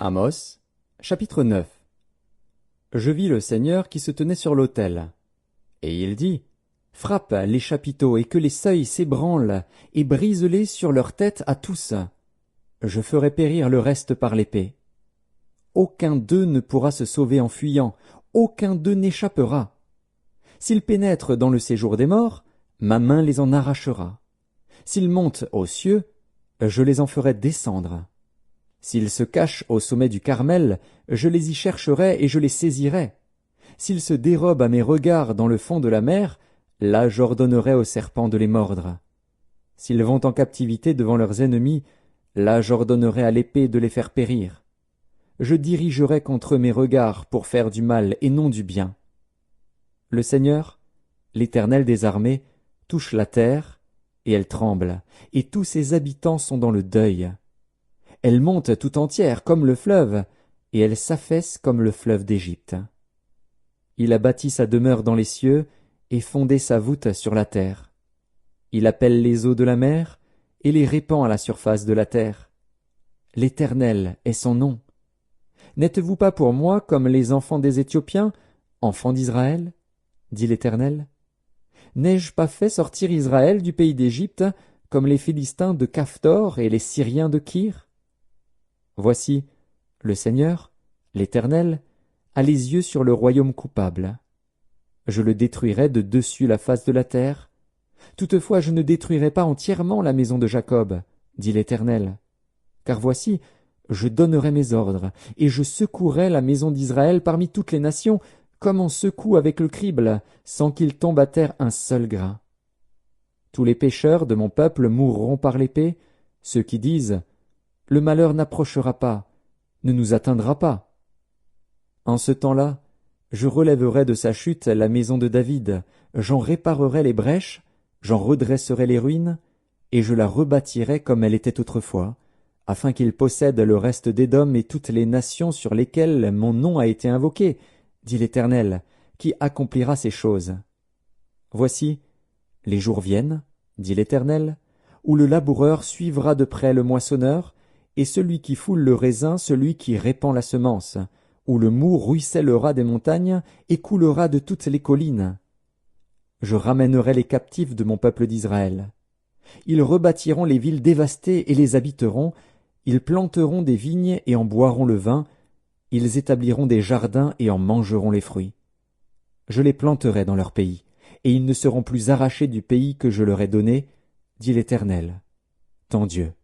Amos, chapitre 9. Je vis le Seigneur qui se tenait sur l'autel. Et il dit, frappe les chapiteaux et que les seuils s'ébranlent, et brise-les sur leur tête à tous. Je ferai périr le reste par l'épée. Aucun d'eux ne pourra se sauver en fuyant, aucun d'eux n'échappera. S'ils pénètrent dans le séjour des morts, ma main les en arrachera. S'ils montent aux cieux, je les en ferai descendre. S'ils se cachent au sommet du Carmel, je les y chercherai et je les saisirai. S'ils se dérobent à mes regards dans le fond de la mer, là j'ordonnerai aux serpents de les mordre. S'ils vont en captivité devant leurs ennemis, là j'ordonnerai à l'épée de les faire périr. Je dirigerai contre eux mes regards pour faire du mal et non du bien. Le Seigneur, l'Éternel des armées, touche la terre, et elle tremble, et tous ses habitants sont dans le deuil. Elle monte tout entière comme le fleuve, et elle s'affaisse comme le fleuve d'Égypte. Il a bâti sa demeure dans les cieux, et fondé sa voûte sur la terre. Il appelle les eaux de la mer, et les répand à la surface de la terre. L'Éternel est son nom. N'êtes-vous pas pour moi comme les enfants des Éthiopiens, enfants d'Israël? Dit l'Éternel. N'ai-je pas fait sortir Israël du pays d'Égypte, comme les Philistins de Caphtor et les Syriens de Kir? Voici, le Seigneur, l'Éternel, a les yeux sur le royaume coupable. Je le détruirai de dessus la face de la terre. Toutefois je ne détruirai pas entièrement la maison de Jacob, dit l'Éternel. Car voici, je donnerai mes ordres, et je secouerai la maison d'Israël parmi toutes les nations, comme on secoue avec le crible, sans qu'il tombe à terre un seul grain. Tous les pécheurs de mon peuple mourront par l'épée, ceux qui disent « Le malheur n'approchera pas, ne nous atteindra pas ». En ce temps-là, je relèverai de sa chute la maison de David, j'en réparerai les brèches, j'en redresserai les ruines, et je la rebâtirai comme elle était autrefois, afin qu'il possède le reste d'Édom et toutes les nations sur lesquelles mon nom a été invoqué, dit l'Éternel, qui accomplira ces choses. Voici, les jours viennent, dit l'Éternel, où le laboureur suivra de près le moissonneur, et celui qui foule le raisin, celui qui répand la semence, où le moût ruissellera des montagnes et coulera de toutes les collines. Je ramènerai les captifs de mon peuple d'Israël. Ils rebâtiront les villes dévastées et les habiteront, ils planteront des vignes et en boiront le vin, ils établiront des jardins et en mangeront les fruits. Je les planterai dans leur pays, et ils ne seront plus arrachés du pays que je leur ai donné, dit l'Éternel, ton Dieu.